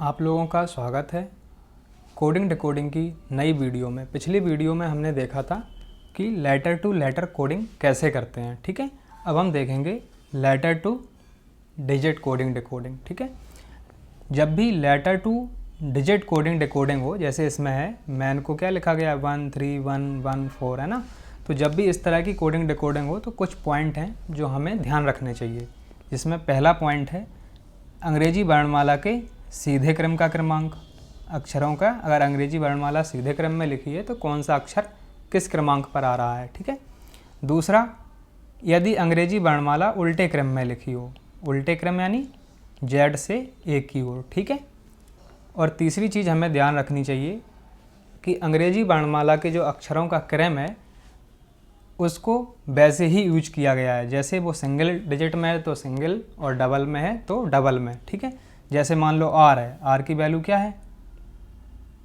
आप लोगों का स्वागत है कोडिंग डिकोडिंग की नई वीडियो में। पिछली वीडियो में हमने देखा था कि लेटर टू लेटर कोडिंग कैसे करते हैं, ठीक है। अब हम देखेंगे letter to digit coding decoding, ठीक है। जब भी letter to digit coding decoding हो, जैसे इसमें है मैन को क्या लिखा गया 13114 है ना, तो जब भी इस तरह की कोडिंग डिकोडिंग हो तो कुछ पॉइंट हैं जो हमें ध्यान रखने चाहिए। जिसमें पहला पॉइंट है अंग्रेजी वर्णमाला के सीधे क्रम का क्रमांक। अक्षरों का अगर अंग्रेजी वर्णमाला सीधे क्रम में लिखी है तो कौन सा अक्षर किस क्रमांक पर आ रहा है, ठीक है। दूसरा, यदि अंग्रेजी वर्णमाला उल्टे क्रम में लिखी हो, उल्टे क्रम यानी जेड से ए की ओर, ठीक है। और तीसरी चीज़ हमें ध्यान रखनी चाहिए कि अंग्रेजी वर्णमाला के जो अक्षरों का क्रम है उसको वैसे ही यूज किया गया है, जैसे वो सिंगल डिजिट में है तो सिंगल और डबल में है तो डबल में, ठीक है। जैसे मान लो आर है, आर की वैल्यू क्या है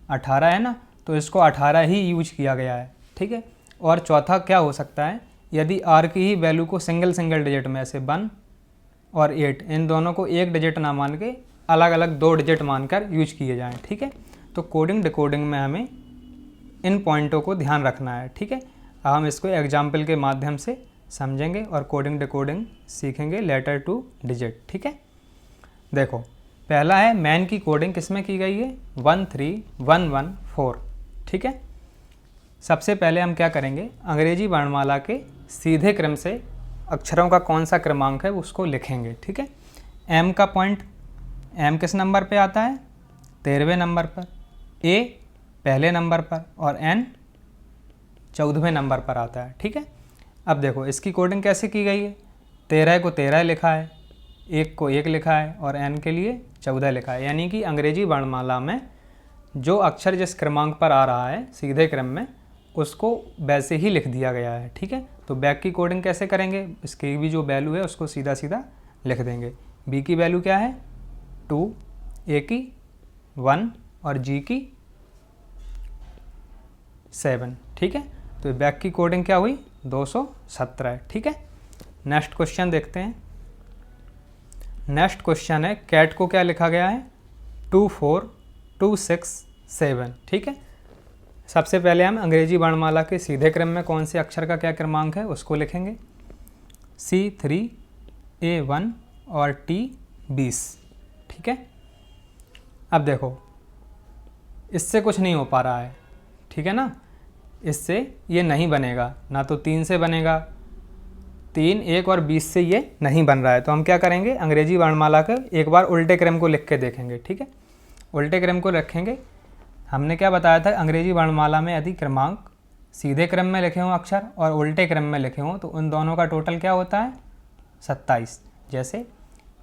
18 है ना, तो इसको 18 ही यूज किया गया है, ठीक है। और चौथा क्या हो सकता है, यदि आर की ही वैल्यू को सिंगल डिजिट में ऐसे 1 और 8 इन दोनों को एक डिजिट ना मान के अलग अलग 2 डिजिट मानकर यूज किए जाएँ, ठीक है। तो कोडिंग डिकोडिंग में हमें इन पॉइंटों को ध्यान रखना है, ठीक है। अब हम इसको एग्जाम्पल के माध्यम से समझेंगे और कोडिंग डिकोडिंग सीखेंगे लेटर टू डिजिट, ठीक है। देखो, पहला है मैन की कोडिंग किसमें की गई है 13114, ठीक है। सबसे पहले हम क्या करेंगे, अंग्रेजी वर्णमाला के सीधे क्रम से अक्षरों का कौन सा क्रमांक है उसको लिखेंगे, ठीक है। एम का पॉइंट, एम किस नंबर पे आता है 13वें नंबर पर, ए पहले नंबर पर और एन 14वें नंबर पर आता है, ठीक है। अब देखो इसकी कोडिंग कैसे की गई है, 13 को 13 लिखा है, 1 को 1 लिखा है और n के लिए 14 लिखा है। यानी कि अंग्रेजी वर्णमाला में जो अक्षर जिस क्रमांक पर आ रहा है सीधे क्रम में उसको वैसे ही लिख दिया गया है, ठीक है। तो बैक की कोडिंग कैसे करेंगे, इसकी भी जो वैल्यू है उसको सीधा सीधा लिख देंगे। बी की वैल्यू क्या है 2, ए की 1 और जी की 7, ठीक है। तो बैक की कोडिंग क्या हुई 217, ठीक है। नेक्स्ट क्वेश्चन देखते हैं। नेक्स्ट क्वेश्चन है कैट को क्या लिखा गया है 24267, ठीक है। सबसे पहले हम अंग्रेजी वर्णमाला के सीधे क्रम में कौन से अक्षर का क्या क्रमांक है उसको लिखेंगे, C3 A1 और T 20, ठीक है। अब देखो इससे कुछ नहीं हो पा रहा है, ठीक है ना, इससे ये नहीं बनेगा, ना तो 3 से बनेगा, 3, 1 और 20 से ये नहीं बन रहा है। तो हम क्या करेंगे, अंग्रेजी वर्णमाला का एक बार उल्टे क्रम को लिख के देखेंगे, ठीक है। उल्टे क्रम को रखेंगे। हमने क्या बताया था, अंग्रेजी वर्णमाला में यदि क्रमांक सीधे क्रम में लिखे हों अक्षर और उल्टे क्रम में लिखे हों तो उन दोनों का टोटल क्या होता है 27। जैसे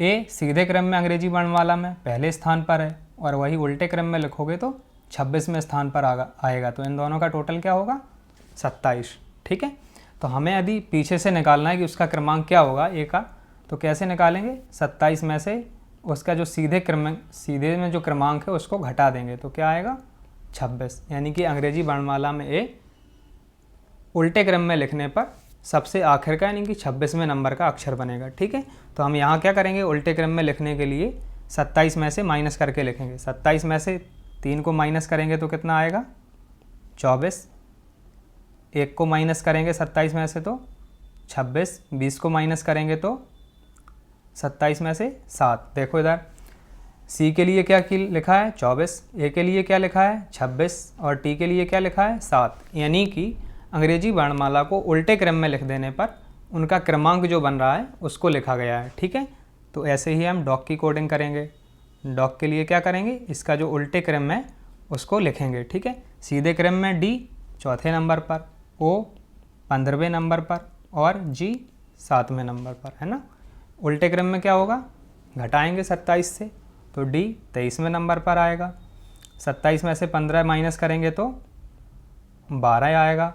ए सीधे क्रम में अंग्रेजी वर्णमाला में पहले स्थान पर है और वही उल्टे क्रम में लिखोगे तो 26वें स्थान पर आएगा, तो इन दोनों का टोटल क्या होगा 27, ठीक है। तो हमें यदि पीछे से निकालना है कि उसका क्रमांक क्या होगा ए का, तो कैसे निकालेंगे, 27 में से उसका जो सीधे में जो क्रमांक है उसको घटा देंगे तो क्या आएगा 26। यानी कि अंग्रेजी वर्णमाला में ए उल्टे क्रम में लिखने पर सबसे आखिर का यानी कि 26वें नंबर का अक्षर बनेगा, ठीक है। तो हम यहाँ क्या करेंगे, उल्टे क्रम में लिखने के लिए 27 में से माइनस करके लिखेंगे। 27 में से 3 को माइनस करेंगे तो कितना आएगा 24, 1 को माइनस करेंगे 27 में से तो 26, 20 को माइनस करेंगे तो 27 में से 7। देखो इधर सी के लिए क्या लिखा है 24, ए के लिए क्या लिखा है 26 और टी के लिए क्या लिखा है 7। यानी कि अंग्रेजी वर्णमाला को उल्टे क्रम में लिख देने पर उनका क्रमांक जो बन रहा है उसको लिखा गया है, ठीक है। तो ऐसे ही हम डॉग की कोडिंग करेंगे। डॉग के लिए क्या करेंगे, इसका जो उल्टे क्रम है उसको लिखेंगे, ठीक है। सीधे क्रम में डी 4थे नंबर पर, ओ 15वें नंबर पर और जी 7वें नंबर पर, है ना। उल्टे क्रम में क्या होगा, घटाएंगे 27 से तो डी 23वें नंबर पर आएगा। 27 में से 15 माइनस करेंगे तो 12 आएगा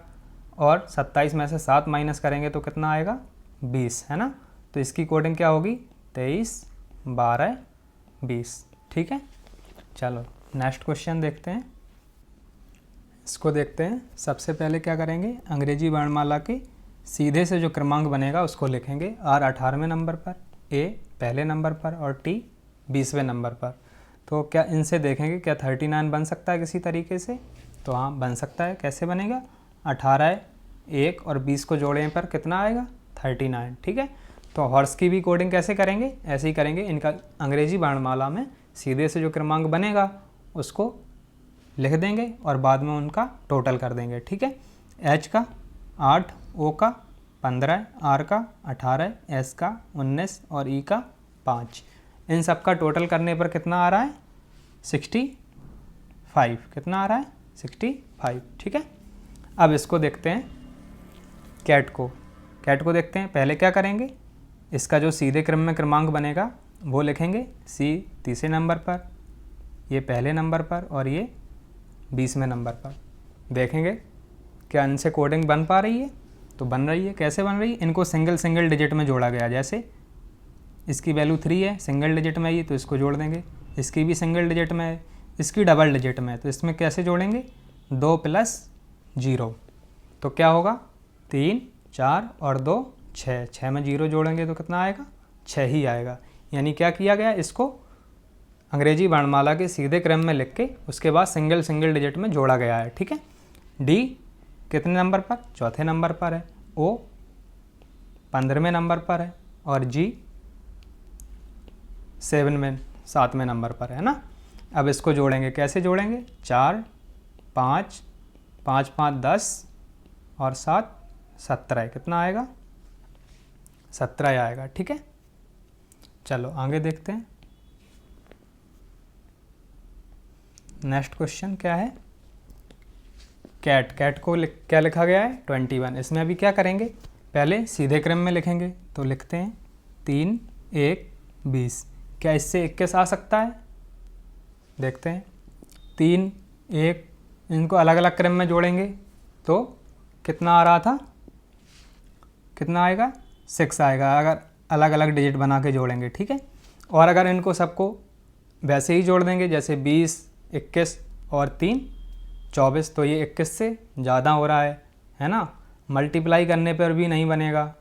और 27 में से 7 माइनस करेंगे तो कितना आएगा 20, है ना। तो इसकी कोडिंग क्या होगी 23 12 20, ठीक है। चलो नेक्स्ट क्वेश्चन देखते हैं। इसको देखते हैं। सबसे पहले क्या करेंगे, अंग्रेजी वर्णमाला के सीधे से जो क्रमांक बनेगा उसको लिखेंगे। आर 18वें नंबर पर, ए पहले नंबर पर और टी 20वें नंबर पर। तो क्या इनसे देखेंगे क्या 39 बन सकता है किसी तरीके से? तो हाँ बन सकता है। कैसे बनेगा? 18 1 और 20 को जोड़ने पर कितना आएगा? 39। ठीक है, तो हॉर्स की भी कोडिंग कैसे करेंगे? ऐसे ही करेंगे। इनका अंग्रेजी वर्णमाला में सीधे से जो क्रमांक बनेगा उसको लिख देंगे और बाद में उनका टोटल कर देंगे। ठीक है, एच का 8, ओ का 15, आर का 18, एस का 19 और ई का 5। इन सब का टोटल करने पर कितना आ रहा है? 65। कितना आ रहा है? 65। ठीक है, अब इसको देखते हैं कैट को। कैट को देखते हैं। पहले क्या करेंगे? इसका जो सीधे क्रम में क्रमांक बनेगा वो लिखेंगे। सी तीसरे नंबर पर, ये पहले नंबर पर और ये 20वें नंबर पर। देखेंगे क्या इनसे कोडिंग बन पा रही है? तो बन रही है। कैसे बन रही है? इनको सिंगल डिजिट में जोड़ा गया। जैसे इसकी वैल्यू 3 है, सिंगल डिजिट में आई तो इसको जोड़ देंगे। इसकी भी सिंगल डिजिट में है, इसकी डबल डिजिट में है, तो इसमें कैसे जोड़ेंगे? 2 + 0। तो क्या होगा? 3 4 और 2 6। 6 में 0 जोड़ेंगे तो कितना आएगा? 6 ही आएगा। यानी क्या किया गया? इसको अंग्रेजी वर्णमाला के सीधे क्रम में लिख के उसके बाद सिंगल डिजिट में जोड़ा गया है। ठीक है, डी कितने नंबर पर? चौथे नंबर पर है। ओ 15वें नंबर पर है और जी 7वें नंबर पर है ना। अब इसको जोड़ेंगे। कैसे जोड़ेंगे? 4 5 5 5 10 और 7 17। कितना आएगा? 17 आएगा। ठीक है, चलो आगे देखते हैं। नेक्स्ट क्वेश्चन क्या है? कैट। कैट को क्या लिखा गया है? 21। इसमें अभी क्या करेंगे? पहले सीधे क्रम में लिखेंगे। तो लिखते हैं 3 1 20। क्या इससे 21 आ सकता है? देखते हैं। 3 1, इनको अलग अलग क्रम में जोड़ेंगे तो कितना आ रहा था? कितना आएगा? 6 आएगा अगर अलग अलग डिजिट बना के जोड़ेंगे। ठीक है, और अगर इनको सबको वैसे ही जोड़ देंगे जैसे 20 21 और 3 24, तो ये 21 से ज़्यादा हो रहा है ना। मल्टीप्लाई करने पर भी नहीं बनेगा।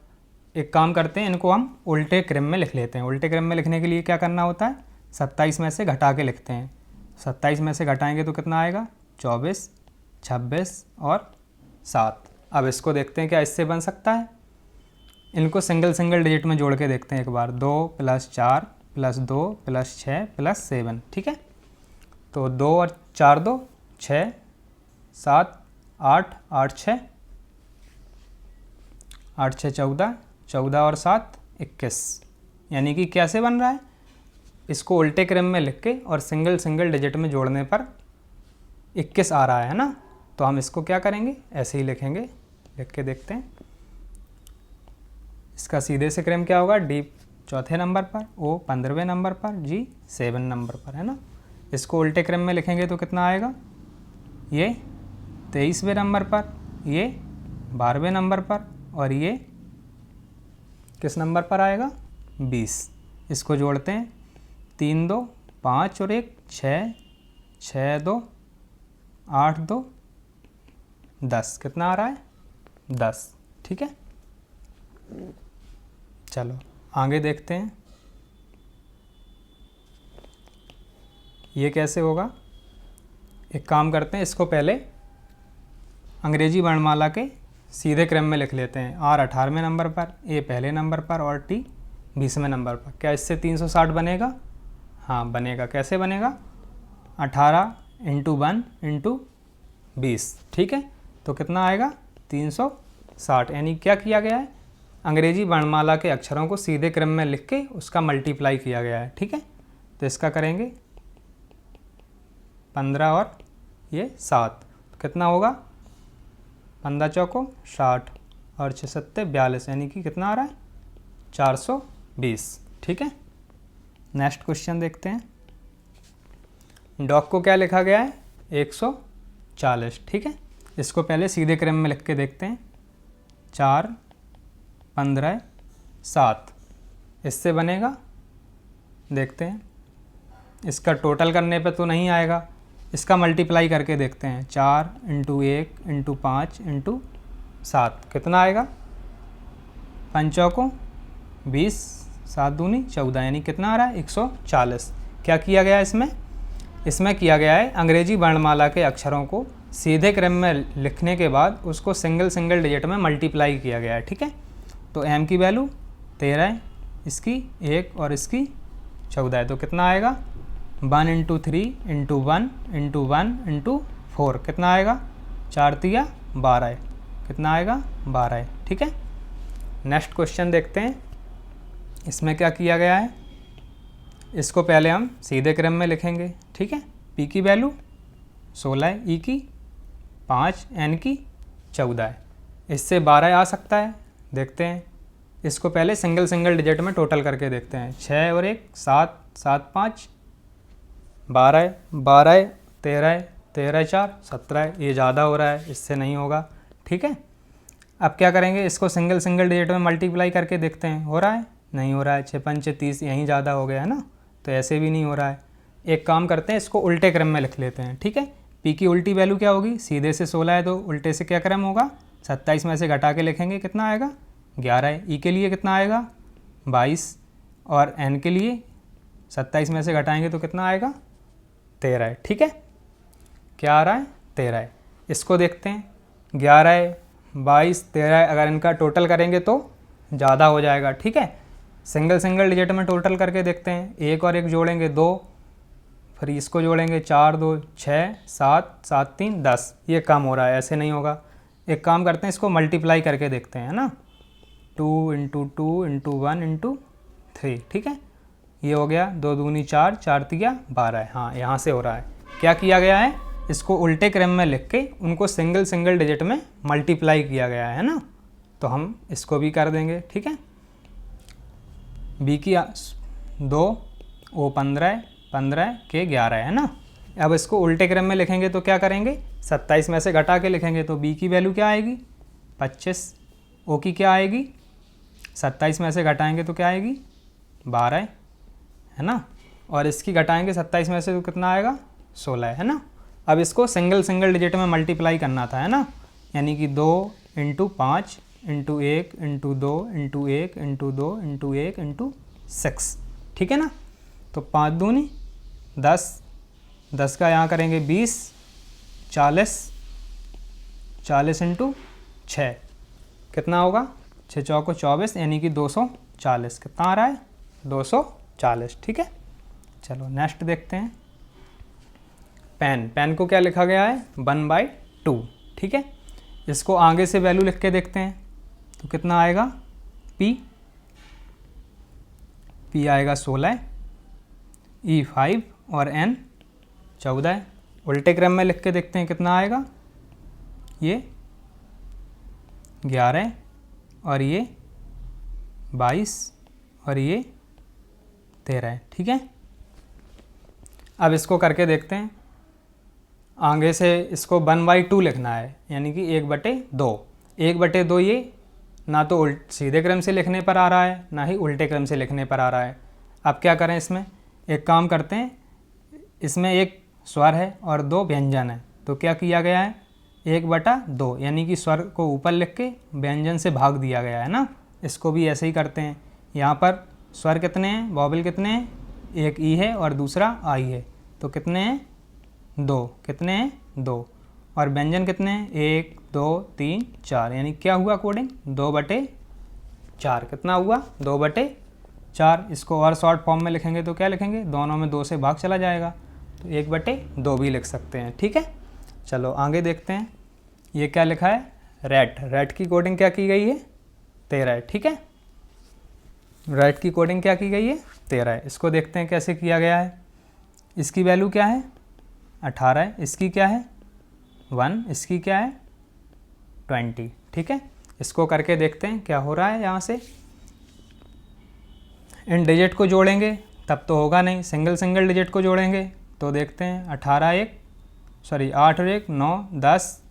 एक काम करते हैं, इनको हम उल्टे क्रम में लिख लेते हैं। उल्टे क्रम में लिखने के लिए क्या करना होता है? 27 में से घटा के लिखते हैं। 27 में से घटाएंगे तो कितना आएगा? 24 26 और 7। अब इसको देखते हैं क्या इससे बन सकता है। इनको सिंगल डिजिट में जोड़ के देखते हैं एक बार। 2 + 4 + 2 + 6 + 7। ठीक है, तो 2 और 4 2 6 7 8 8 6 8 6 14 14 और 7 21। यानी कि कैसे बन रहा है? इसको उल्टे क्रम में लिख के और सिंगल डिजिट में जोड़ने पर 21 आ रहा है ना। तो हम इसको क्या करेंगे? ऐसे ही लिखेंगे। लिख के देखते हैं। इसका सीधे से क्रम क्या होगा? डी चौथे नंबर पर, ओ 15वें नंबर पर, जी 7 नंबर पर, है ना। इसको उल्टे क्रम में लिखेंगे तो कितना आएगा? ये 23वें नंबर पर, ये 12वें नंबर पर और ये किस नंबर पर आएगा? 20। इसको जोड़ते हैं। 3 2 5 और 1 6 6 2 8 2 10। कितना आ रहा है? 10। ठीक है, चलो आगे देखते हैं। ये कैसे होगा? एक काम करते हैं, इसको पहले अंग्रेजी वर्णमाला के सीधे क्रम में लिख लेते हैं। आर 18वें नंबर पर, ए पहले नंबर पर और टी 20वें नंबर पर। क्या इससे 360 बनेगा? हाँ बनेगा। कैसे बनेगा? 18 × 1 × 20। ठीक है, तो कितना आएगा? 360। यानी क्या किया गया है? अंग्रेजी वर्णमाला के अक्षरों को सीधे क्रम में लिख के उसका मल्टीप्लाई किया गया है। ठीक है, तो इसका करेंगे 15 और ये 7। कितना होगा? 15 चौको 60 और 6 7 42। यानी कि कितना आ रहा है? 420। ठीक है, नेक्स्ट क्वेश्चन देखते हैं। डॉग को क्या लिखा गया है? 140। ठीक है, इसको पहले सीधे क्रम में लिख के देखते हैं। 4 15 7। इससे बनेगा? देखते हैं। इसका टोटल करने पे तो नहीं आएगा, इसका मल्टीप्लाई करके देखते हैं। 4 × 1 × 5 × 7। कितना आएगा? 5 चौको 20 7 दूनी 14। यानी कितना आ रहा है? 140। क्या किया गया इसमें? इसमें किया गया है अंग्रेजी वर्णमाला के अक्षरों को सीधे क्रम में लिखने के बाद उसको सिंगल सिंगल डिजिट में मल्टीप्लाई किया गया है। ठीक है, तो m की वैल्यू 13 है, इसकी 1 और इसकी 14 है, तो कितना आएगा 1 × 3 × 1 × 1 × 4 कितना आएगा 4 तिया 12 है, कितना आएगा 12 है। ठीक है, नेक्स्ट क्वेश्चन देखते हैं। इसमें क्या किया गया है, इसको पहले हम सीधे क्रम में लिखेंगे। ठीक है, p की वैल्यू 16 है, e की 5, n की 14 है, इससे 12 आ सकता है। देखते हैं, इसको पहले सिंगल सिंगल डिजिट में टोटल करके देखते हैं। 6 और 1 7, 7 5 12 है, 12 है, 13 है, 13 4 17 है, ये ज़्यादा हो रहा है, इससे नहीं होगा। ठीक है, अब क्या करेंगे, इसको सिंगल सिंगल डिजिट में मल्टीप्लाई करके देखते हैं, हो रहा है, नहीं हो रहा है, 6 5 30, यहीं ज़्यादा हो गया है ना, तो ऐसे भी नहीं हो रहा है। एक काम करते हैं, इसको उल्टे क्रम में लिख लेते हैं। ठीक है, p की उल्टी वैल्यू क्या होगी, सीधे से 16 है तो उल्टे से क्या क्रम होगा, 27 में से घटा के लिखेंगे, कितना आएगा 11 है। e के लिए कितना आएगा 22 और n के लिए 27 में से घटाएंगे तो कितना आएगा 13 है। ठीक है, क्या आ रहा है 13 है। इसको देखते हैं, 11 है, 22, 13 है, अगर इनका टोटल करेंगे तो ज़्यादा हो जाएगा। ठीक है, सिंगल सिंगल डिजिट में टोटल करके देखते हैं, 1 और 1 जोड़ेंगे 2, फिर इसको जोड़ेंगे 4 2 6 7 7 3 10, ये कम हो रहा है, ऐसे नहीं होगा। एक काम करते हैं, इसको मल्टीप्लाई करके देखते हैं ना, 2 × 2 × 1 × 3। ठीक है, ये हो गया 2 दूनी 4, 4 तिया 12 है। हाँ, यहाँ से हो रहा है। क्या किया गया है, इसको उल्टे क्रम में लिख के उनको सिंगल सिंगल डिजिट में मल्टीप्लाई किया गया है ना, तो हम इसको भी कर देंगे। ठीक है, b की 2, o 15 है, 15 के 11 है ना। अब इसको उल्टे क्रम में लिखेंगे तो क्या करेंगे, 27 में से घटा के लिखेंगे, तो b की वैल्यू क्या आएगी 25, o की क्या आएगी 27 में से घटाएंगे तो क्या आएगी 12 है ना, और इसकी घटाएंगे 27 में से तो कितना आएगा 16 है ना। अब इसको सिंगल सिंगल डिजिट में मल्टीप्लाई करना था, है ना, यानी कि 2 × 5 × 1 × 2 × 1 × 2 × 1 × 6। ठीक है ना, तो 5 दूनी 10, 10 का यहाँ करेंगे 20, 40, 40 × 6 कितना होगा 6 चौको 24, यानी कि 240, कितना आ रहा है 240। ठीक है, चलो नेक्स्ट देखते हैं। पेन को क्या लिखा गया है 1/2। ठीक है, इसको आगे से वैल्यू लिख के देखते हैं तो कितना आएगा, p आएगा 16, e 5 और n 14 है। उल्टे क्रम में लिख के देखते हैं कितना आएगा, ये 11 और ये 22 और ये 13 है। ठीक है, अब इसको करके देखते हैं। आगे से इसको 1/2 लिखना है, यानी कि 1/2। 1/2 ये ना तो सीधे क्रम से लिखने पर आ रहा है, ना ही उल्टे क्रम से लिखने पर आ रहा है। अब क्या करें, इसमें एक काम करते हैं, इसमें एक स्वर है और 2 व्यंजन है, तो क्या किया गया है 1/2, यानी कि स्वर को ऊपर लिख के व्यंजन से भाग दिया गया है ना। इसको भी ऐसे ही करते हैं। यहाँ पर स्वर कितने हैं, वॉवल कितने हैं, एक ई है और दूसरा आई है, तो कितने हैं 2, कितने हैं 2, और व्यंजन कितने हैं 1 2 3 4, यानी क्या हुआ कोडिंग 2/4, कितना हुआ 2/4। इसको और शॉर्ट फॉर्म में लिखेंगे तो क्या लिखेंगे, दोनों में 2 से भाग चला जाएगा, तो 1/2 भी लिख सकते हैं। ठीक है, चलो आगे देखते हैं। ये क्या लिखा है, रेट की कोडिंग क्या की गई है 13 है। ठीक है, रेट की कोडिंग क्या की गई है 13 है। इसको देखते हैं कैसे किया गया है। इसकी वैल्यू क्या है 18 है, इसकी क्या है 1, इसकी क्या है 20। ठीक है, इसको करके देखते हैं क्या हो रहा है। यहाँ से इन डिजिट को जोड़ेंगे तब तो होगा नहीं, सिंगल सिंगल डिजिट को जोड़ेंगे तो देखते हैं 8 और 1 9 10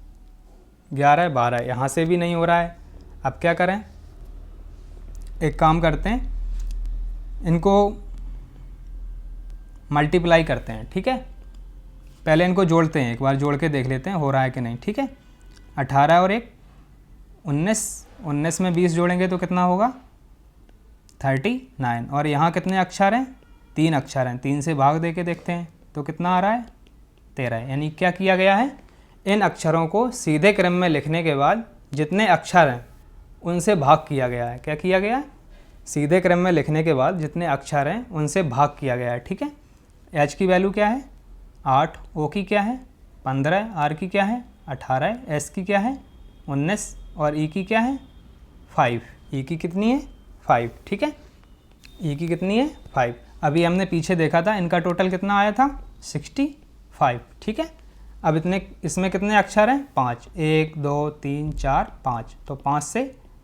11 12, यहाँ से भी नहीं हो रहा है। अब क्या करें, एक काम करते हैं, इनको मल्टीप्लाई करते हैं। ठीक है, पहले इनको जोड़ते हैं, एक बार जोड़ के देख लेते हैं हो रहा है कि नहीं। ठीक है, 18 और 1 19 में 20 जोड़ेंगे तो कितना होगा 39, और यहाँ कितने अक्षर हैं 3 अक्षर हैं, 3 से भाग दे के देखते हैं तो कितना आ रहा है 13। यानी क्या किया गया है, इन अक्षरों को सीधे क्रम में लिखने के बाद जितने अक्षर हैं उनसे भाग किया गया है। क्या किया गया है, सीधे क्रम में लिखने के बाद जितने अक्षर हैं उनसे भाग किया गया है। ठीक है, एच की वैल्यू क्या है 8, ओ की क्या है 15, आर की क्या है 18, एस की क्या है 19 और ई की क्या है 5। ई की कितनी है 5। ठीक है, ई की कितनी है 5। अभी हमने पीछे देखा था इनका टोटल कितना आया था 65। ठीक है, अब इसमें कितने अक्षर हैं 5, 1 2 3 4 5, तो 5 से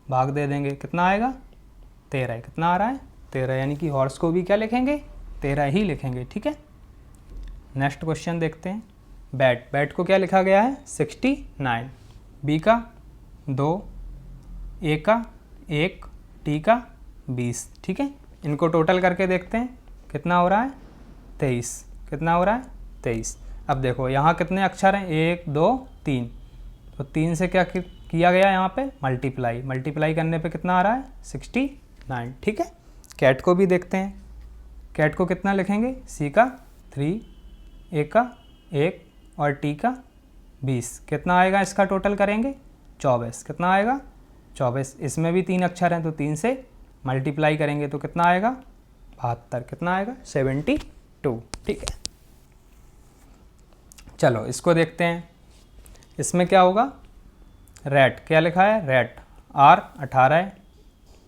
भाग दे देंगे, कितना आएगा 13। कितना आ रहा है 13, यानी कि हॉर्स को भी क्या लिखेंगे 13 ही लिखेंगे। ठीक है, नेक्स्ट क्वेश्चन देखते हैं। बैट, बैट को क्या लिखा गया है 69, बी का 2, ए का 1, टी का 20। ठीक है, इनको टोटल करके देखते हैं कितना हो रहा है 23। कितना हो रहा है 23। अब देखो यहाँ कितने अक्षर हैं 1 2 3, तो 3 से क्या किया गया यहाँ पे मल्टीप्लाई, मल्टीप्लाई करने पे कितना आ रहा है 69। ठीक है, कैट को भी देखते हैं। कैट को कितना लिखेंगे, सी का 3, ए का 1 और टी का 20। कितना आएगा इसका टोटल करेंगे 24। कितना आएगा 24। इसमें भी 3 अक्षर हैं तो 3 से मल्टीप्लाई करेंगे तो कितना आएगा 72। कितना आएगा 72। ठीक है, चलो इसको देखते हैं। इसमें क्या होगा, रेट क्या लिखा है रेट, आर 18,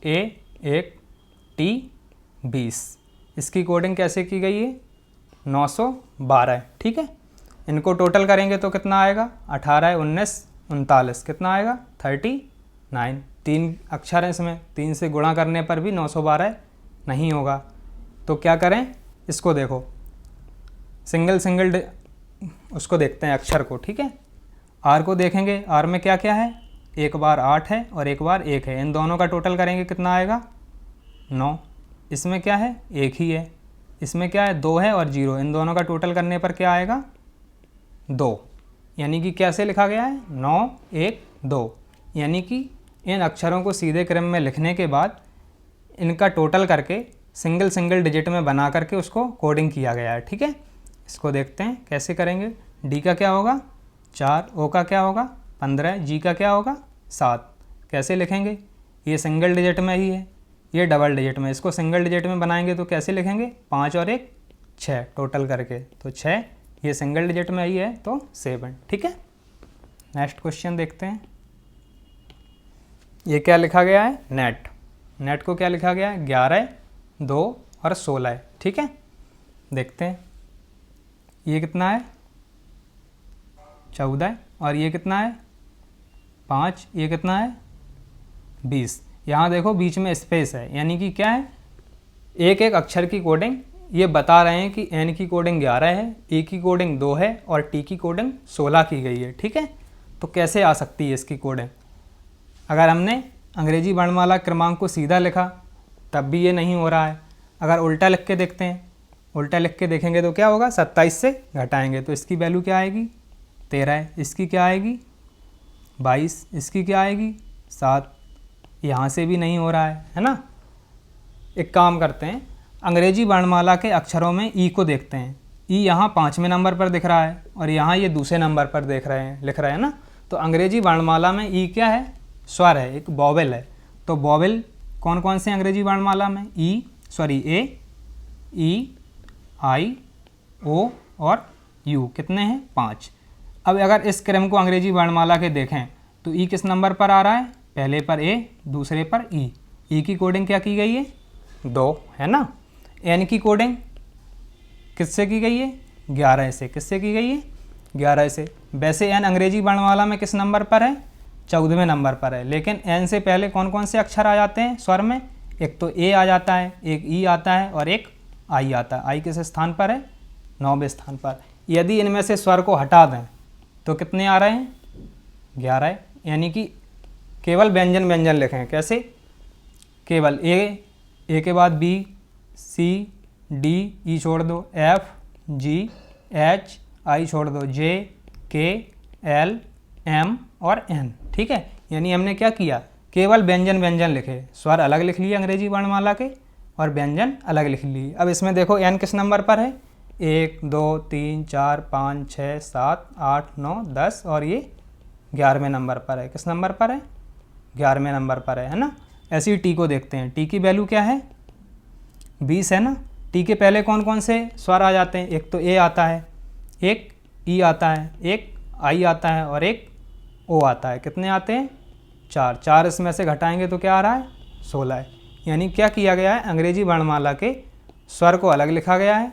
ए 1, टी 20। इसकी कोडिंग कैसे की गई है 912। ठीक है, इनको टोटल करेंगे तो कितना आएगा 18, 19, 39। कितना आएगा 39। 3 अक्षर हैं इसमें, 3 से गुणा करने पर भी 912 नहीं होगा। तो क्या करें, इसको देखो सिंगल उसको देखते हैं अक्षर को। ठीक है, आर को देखेंगे, आर में क्या क्या है, एक बार 8 है और एक बार 1 है, इन दोनों का टोटल करेंगे कितना आएगा 9। इसमें क्या है 1 ही है, इसमें क्या है 2 है और 0, इन दोनों का टोटल करने पर क्या आएगा 2। यानी कि कैसे लिखा गया है 9 1 2। यानी कि इन अक्षरों को सीधे क्रम में लिखने के बाद इनका टोटल करके सिंगल डिजिट में बना करके उसको कोडिंग किया गया है। ठीक है, इसको देखते हैं कैसे करेंगे। डी का क्या होगा 4, ओ का क्या होगा 15, जी का क्या होगा 7। कैसे लिखेंगे, ये सिंगल डिजिट में ही है, ये डबल डिजिट में, इसको सिंगल डिजिट में बनाएंगे तो कैसे लिखेंगे 5 और 1 6 टोटल करके, तो 6, ये सिंगल डिजिट में ही है तो 7। ठीक है, नेक्स्ट क्वेश्चन देखते हैं। ये क्या लिखा गया है नेट, नेट को क्या लिखा गया है 11, 2 और 16। ठीक है, देखते हैं ये कितना है 14 और ये कितना है 5, ये कितना है 20। यहाँ देखो बीच में स्पेस है, यानी कि क्या है एक एक अक्षर की कोडिंग ये बता रहे हैं कि एन की कोडिंग 11 है, ए की कोडिंग 2 है और टी की कोडिंग 16 की गई है। ठीक है, तो कैसे आ सकती है इसकी कोडिंग, अगर हमने अंग्रेजी वर्णमाला क्रमांक को सीधा लिखा तब भी ये नहीं हो रहा है। अगर उल्टा लिख के देखते हैं, उल्टा लिख के देखेंगे तो क्या होगा 27 से घटाएंगे तो इसकी वैल्यू क्या आएगी 13, इसकी क्या आएगी 22, इसकी क्या आएगी 7। यहाँ से भी नहीं हो रहा है ना। एक काम करते हैं, अंग्रेजी वर्णमाला के अक्षरों में ई को देखते हैं। ई यहाँ 5वें नंबर पर दिख रहा है और यहाँ ये दूसरे नंबर पर लिख रहे हैं ना। तो अंग्रेजी वर्णमाला में ई क्या है स्वर है, एक वॉवेल है। तो वॉवेल कौन कौन से अंग्रेजी वर्णमाला में ए, ई, आई, ओ और यू कितने हैं 5। अब अगर इस क्रम को अंग्रेजी वर्णमाला के देखें तो ई किस नंबर पर आ रहा है, पहले पर ए, दूसरे पर ई। ई की कोडिंग क्या की गई है 2 है ना। एन की कोडिंग किससे की गई है 11 से। किससे की गई है 11 से। वैसे एन अंग्रेजी वर्णमाला में किस नंबर पर है 14वें नंबर पर है, लेकिन एन से पहले कौन कौन से अक्षर आ जाते हैं स्वर में, एक तो ए आ जाता है, एक ई आता है और एक आई आता है। आई किस स्थान पर है 9वें स्थान पर। यदि इनमें से स्वर को हटा दें तो कितने आ रहे हैं 11। यानी कि केवल व्यंजन लिखें। कैसे, केवल ए के बाद बी, सी, डी, ई छोड़ दो, एफ, जी, एच, आई छोड़ दो, जे, के, एल, एम और एन। ठीक है, यानी हमने क्या किया केवल व्यंजन लिखे, स्वर अलग लिख लिए अंग्रेजी वर्णमाला के और व्यंजन अलग लिख लिए। अब इसमें देखो एन किस नंबर पर है, 1 2 3 4 5 6 7 8 9 10 और ये 11वें नंबर पर है। किस नंबर पर है? 11वें नंबर पर है ना। ऐसे ही टी को देखते हैं। टी की वैल्यू क्या है? 20 है ना। टी के पहले कौन कौन से स्वर आ जाते हैं? एक तो ए आता है, एक ई आता है, एक आई आता है और एक ओ आता है। कितने आते हैं? 4। 4 इसमें से घटाएंगे तो क्या आ रहा है? 16 है। यानी क्या किया गया है? अंग्रेजी वर्णमाला के स्वर को अलग लिखा गया है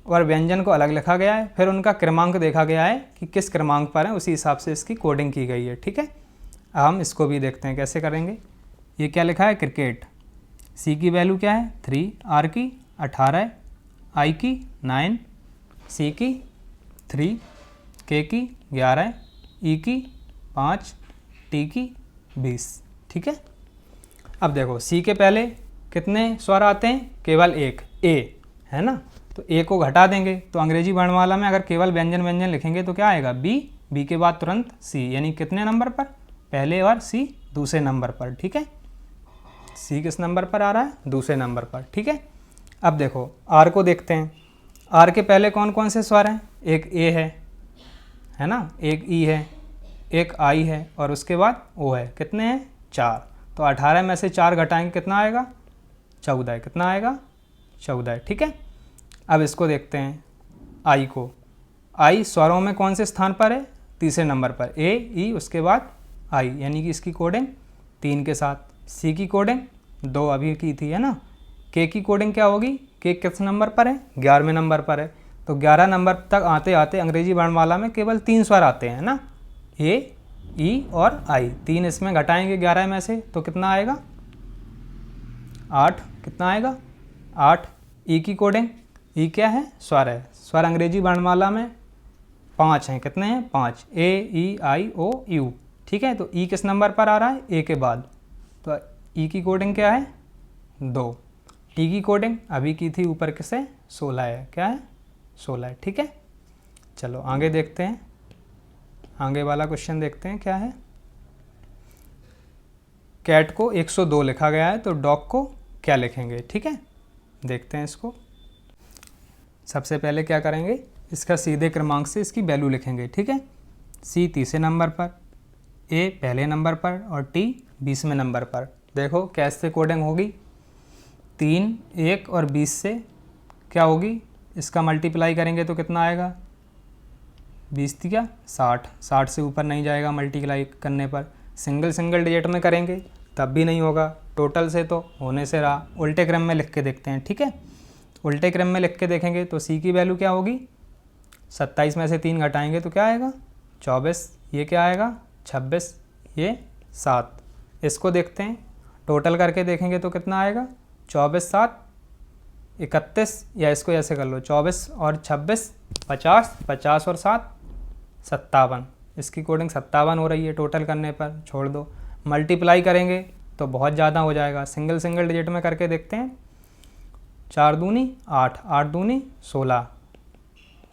और व्यंजन को अलग लिखा गया है, फिर उनका क्रमांक देखा गया है कि किस क्रमांक पर है, उसी हिसाब से इसकी कोडिंग की गई है। ठीक है, अब हम इसको भी देखते हैं कैसे करेंगे। ये क्या लिखा है? क्रिकेट। सी की वैल्यू क्या है? 3, आर की 18, आई की 9, सी की 3, के की 11, ई की 5, टी की 20। ठीक है, अब देखो सी के पहले कितने स्वर आते हैं? केवल एक, ए है ना। तो ए को घटा देंगे तो अंग्रेजी वर्णमाला में अगर केवल व्यंजन व्यंजन लिखेंगे तो क्या आएगा? बी, बी के बाद तुरंत सी, यानी कितने नंबर पर? पहले और सी दूसरे नंबर पर। ठीक है, सी किस नंबर पर आ रहा है? दूसरे नंबर पर। ठीक है, अब देखो आर को देखते हैं। आर के पहले कौन कौन से स्वर हैं? एक ए है ना, एक ई है, एक आई है और उसके बाद ओ है। कितने हैं? 4। तो 18 में से 4 घटाएंगे कितना आएगा? 14। कितना आएगा? 14। ठीक है, अब इसको देखते हैं आई को। आई स्वरों में कौन से स्थान पर है? तीसरे नंबर पर। ए, ई, उसके बाद आई, यानी कि इसकी कोडिंग 3 के साथ। सी की कोडिंग 2 अभी की थी है ना। के की कोडिंग क्या होगी? के किस नंबर पर है? 11वें नंबर पर है। तो 11 नंबर तक आते आते अंग्रेजी वर्णमाला में केवल 3 स्वर आते हैं ना, ए, ई और आई। 3 इसमें घटाएंगे 11 में से तो कितना आएगा? 8। कितना आएगा? 8। ई की कोडिंग, ई क्या है? स्वर है। स्वर अंग्रेजी वर्णमाला में 5 हैं। कितने हैं? 5, ए, ई, आई, ओ, यू। ठीक है, तो ई किस नंबर पर आ रहा है? ए के बाद। तो ई की कोडिंग क्या है? 2। टी की कोडिंग अभी की थी ऊपर किसे? 16 है। क्या है? 16 है। ठीक है, चलो आगे देखते हैं। आगे वाला क्वेश्चन देखते हैं क्या है। कैट को 102 लिखा गया है तो डॉग को क्या लिखेंगे? ठीक है, देखते हैं इसको। सबसे पहले क्या करेंगे? इसका सीधे क्रमांक से इसकी वैल्यू लिखेंगे। ठीक है, सी तीसरे नंबर पर, ए पहले नंबर पर और टी 20वें नंबर पर। देखो कैसे कोडिंग होगी? 3, 1 और 20 से क्या होगी? इसका मल्टीप्लाई करेंगे तो कितना आएगा? 20 थी क्या? 60। 60 से ऊपर नहीं जाएगा मल्टीप्लाई करने पर। सिंगल सिंगल डिजिट में करेंगे तब भी नहीं होगा। टोटल से तो होने से रहा। उल्टे क्रम में लिख के देखते हैं। ठीक है, उल्टे क्रम में लिख के देखेंगे तो सी की वैल्यू क्या होगी? 27 में से 3 घटाएंगे तो क्या आएगा? 24। ये क्या आएगा? 26। ये 7। इसको देखते हैं, टोटल करके देखेंगे तो कितना आएगा? 24, 7, 31, या इसको ऐसे कर लो 24 और 26 50, 50 और 7 57। इसकी कोडिंग 57 हो रही है टोटल करने पर। छोड़ दो, मल्टीप्लाई करेंगे तो बहुत ज़्यादा हो जाएगा। सिंगल सिंगल डिजिट में करके देखते हैं। 4 दूनी 8, 8 दूनी 16,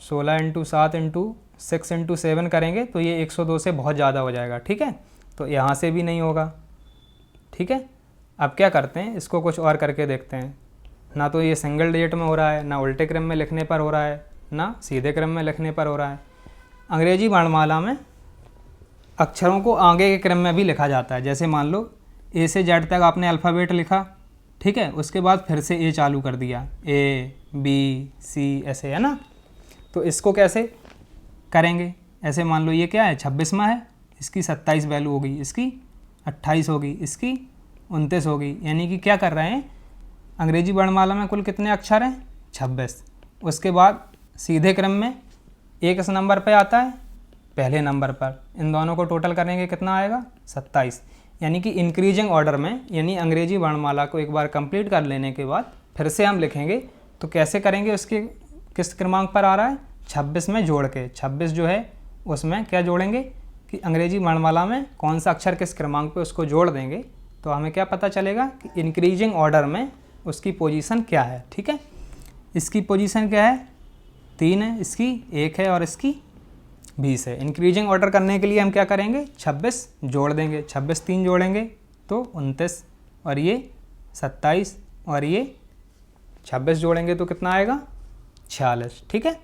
16 × 7 × 6 × 7 करेंगे तो ये 102 से बहुत ज़्यादा हो जाएगा। ठीक है, तो यहाँ से भी नहीं होगा। ठीक है, अब क्या करते हैं? इसको कुछ और करके देखते हैं। ना तो ये सिंगल डिजिट में हो रहा है, ना उल्टे क्रम में लिखने पर हो रहा है, ना सीधे क्रम में लिखने पर हो रहा है। अंग्रेजी वर्णमाला में अक्षरों को आगे के क्रम में भी लिखा जाता है। जैसे मान लो ए से जेड तक आपने अल्फ़ाबेट लिखा, ठीक है, उसके बाद फिर से ए चालू कर दिया, ए, बी, सी, ऐसे है ना। तो इसको कैसे करेंगे? ऐसे मान लो ये क्या है? 26वां है, इसकी 27 वैल्यू होगी, इसकी 28 होगी, इसकी 29 होगी। यानी कि क्या कर रहे हैं? अंग्रेजी वर्णमाला में कुल कितने अक्षर हैं? 26। उसके बाद सीधे क्रम में एक किस नंबर पे आता है? पहले नंबर पर। इन दोनों को टोटल करेंगे कितना आएगा? 27। यानी कि इंक्रीजिंग ऑर्डर में, यानी अंग्रेजी वर्णमाला को एक बार कंप्लीट कर लेने के बाद फिर से हम लिखेंगे तो कैसे करेंगे? उसके किस क्रमांक पर आ रहा है? 26 में जोड़ के। 26 जो है उसमें क्या जोड़ेंगे कि अंग्रेजी वर्णमाला में कौन सा अक्षर किस क्रमांक पे उसको जोड़ देंगे तो हमें क्या पता चलेगा कि इंक्रीजिंग ऑर्डर में उसकी पोजीशन क्या है। ठीक है, इसकी पोजीशन क्या है? 3 है, इसकी 1 है और इसकी 20 है। इंक्रीजिंग ऑर्डर करने के लिए हम क्या करेंगे? 26 जोड़ देंगे। 26 3 जोड़ेंगे तो 29 और ये 27 और ये 26 जोड़ेंगे तो कितना आएगा? 46। ठीक है,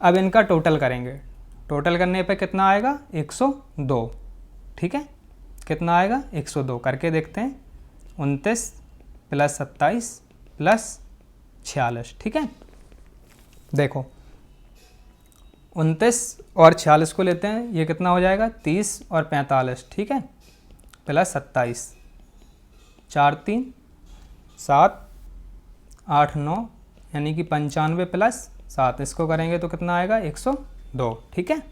अब इनका टोटल करेंगे। टोटल करने पे कितना आएगा? 102। ठीक है, कितना आएगा? 102 करके देखते हैं। 29 + 27 + 46। ठीक है, देखो 29 और 46 को लेते हैं, ये कितना हो जाएगा? 30 और 45। ठीक है, + 27, 4 3 7 8 9 यानी कि 95 + 7, इसको करेंगे तो कितना आएगा? 102। ठीक है,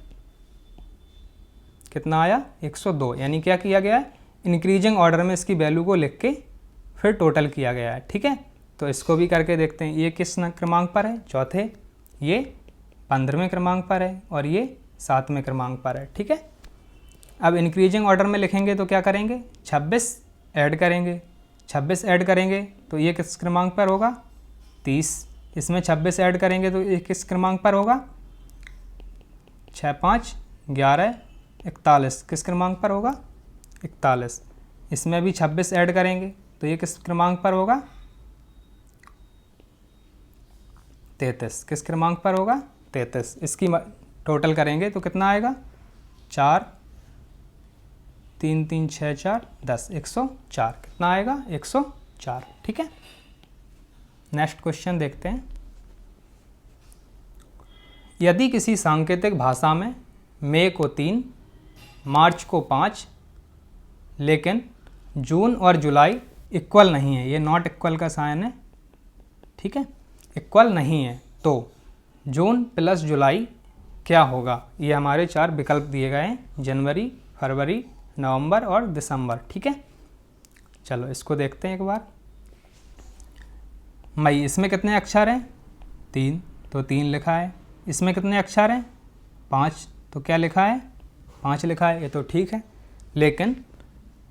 कितना आया? 102। यानी क्या किया गया है? इंक्रीजिंग ऑर्डर में इसकी वैल्यू को लिख के फिर टोटल किया गया है। ठीक है, तो इसको भी करके देखते हैं। ये किस क्रमांक पर है? चौथे। ये 15वें क्रमांक पर है और ये 7वें क्रमांक पर है। ठीक है, अब इंक्रीजिंग ऑर्डर में लिखेंगे तो क्या करेंगे? 26 ऐड करेंगे। 26 ऐड करेंगे तो ये किस क्रमांक पर होगा? 30। इसमें 26 ऐड करेंगे तो ये किस क्रमांक पर होगा? 6 5 11 41, किस क्रमांक पर होगा? 41। इसमें भी 26 ऐड करेंगे तो ये किस क्रमांक पर होगा? 33, किस क्रमांक पर होगा? 33। इसकी टोटल करेंगे तो कितना आएगा? 4 3 3 6 4 10, 104। कितना आएगा? 104। ठीक है, नेक्स्ट क्वेश्चन देखते हैं। यदि किसी सांकेतिक भाषा में मई को 3, मार्च को 5, लेकिन जून और जुलाई इक्वल नहीं है, ये नॉट इक्वल का साइन है। ठीक है, इक्वल नहीं है, तो जून + जुलाई क्या होगा? ये हमारे 4 विकल्प दिए गए हैं, जनवरी, फरवरी, नवंबर और दिसंबर। ठीक है, चलो इसको देखते हैं एक बार। मई, इसमें कितने अक्षर हैं? 3, तो 3 लिखा है। इसमें कितने अक्षर हैं? 5, तो क्या लिखा है? 5 लिखा है। ये तो ठीक है, लेकिन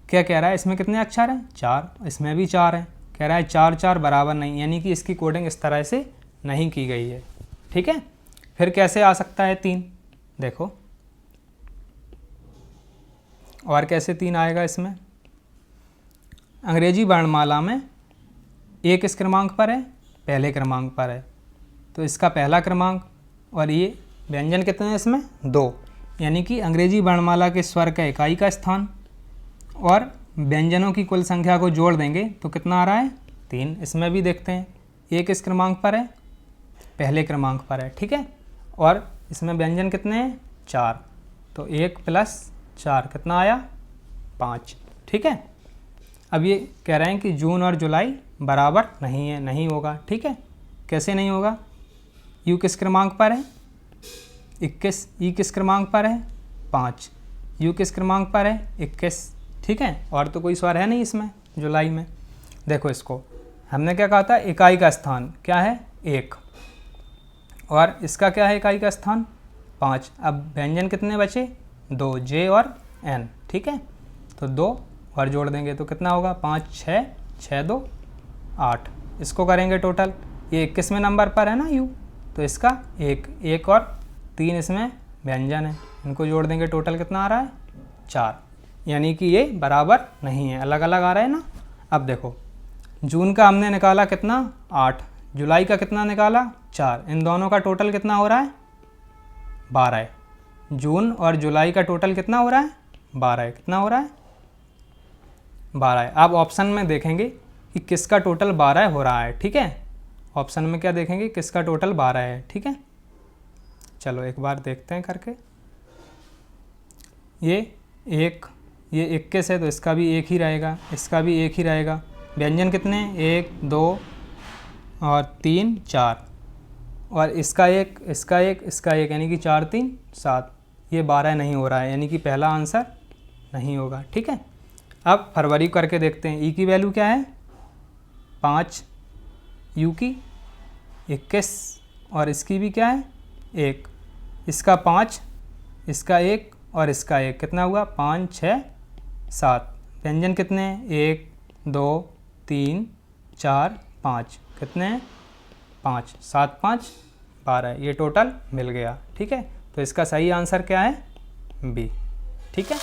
क्या कह रहा है? इसमें कितने अक्षर हैं? 4, इसमें भी 4 हैं। कह रहा है 4 4 बराबर नहीं, यानी कि इसकी कोडिंग इस तरह से नहीं की गई है। ठीक है, फिर कैसे आ सकता है 3? देखो, और कैसे 3 आएगा इसमें? अंग्रेजी वर्णमाला में ए किस क्रमांक पर है? पहले क्रमांक पर है, तो इसका पहला क्रमांक, और ये व्यंजन कितने हैं इसमें? 2, यानी कि अंग्रेजी वर्णमाला के स्वर का इकाई का स्थान और व्यंजनों की कुल संख्या को जोड़ देंगे तो कितना आ रहा है? 3। इसमें भी देखते हैं, ए किस क्रमांक पर है? पहले क्रमांक पर है। ठीक है, और इसमें व्यंजन कितने हैं? 4, तो 1 + 4 कितना आया? 5। ठीक है, अब ये कह रहे हैं कि जून और जुलाई बराबर नहीं है, नहीं होगा। ठीक है, कैसे नहीं होगा? यू किस क्रमांक पर है? 21। ई किस क्रमांक पर है? 5। यू किस क्रमांक पर है? 21। ठीक है, और तो कोई स्वर है नहीं इसमें जुलाई में। देखो, इसको हमने क्या कहा था? इकाई का स्थान क्या है? 1, और इसका क्या है इकाई का स्थान? 5। अब व्यंजन कितने बचे? 2, जे और एन। ठीक है, तो 2 और जोड़ देंगे तो कितना होगा? 5 6 6 2 8। इसको करेंगे टोटल। ये 21वें नंबर पर है ना यू, तो इसका 1 और 3 इसमें व्यंजन है, इनको जोड़ देंगे टोटल कितना आ रहा है? 4। यानी कि ये बराबर नहीं है, अलग अलग आ रहा है ना। अब देखो, जून का हमने निकाला कितना? 8, जुलाई का कितना निकाला? 4, इन दोनों का टोटल कितना हो रहा है? 12 है। जून और जुलाई का टोटल कितना हो रहा है? 12 है। कितना हो रहा है? 12 है। अब ऑप्शन में देखेंगे कि किसका टोटल 12 हो रहा है। ठीक है, ऑप्शन में क्या देखेंगे? किसका टोटल 12 है। ठीक है, चलो एक बार देखते हैं करके। ये 21 है तो इसका भी 1 ही रहेगा, इसका भी 1 ही रहेगा। व्यंजन कितने? 1 2 और 3 4, और इसका 1 इसका 1 इसका 1, यानी कि 4 3 7। ये 12 नहीं हो रहा है, यानी कि पहला आंसर नहीं होगा। ठीक है, अब फरवरी करके देखते हैं। ई की वैल्यू क्या है? 5, यू की 21, और इसकी भी क्या है? 1। इसका 5, इसका 1 और इसका 1, कितना हुआ? 5 6 7। व्यंजन कितने हैं? 1 2 3 4 5, कितने हैं? 5 7 5 12। ये टोटल मिल गया। ठीक है, तो इसका सही आंसर क्या है? बी। ठीक है।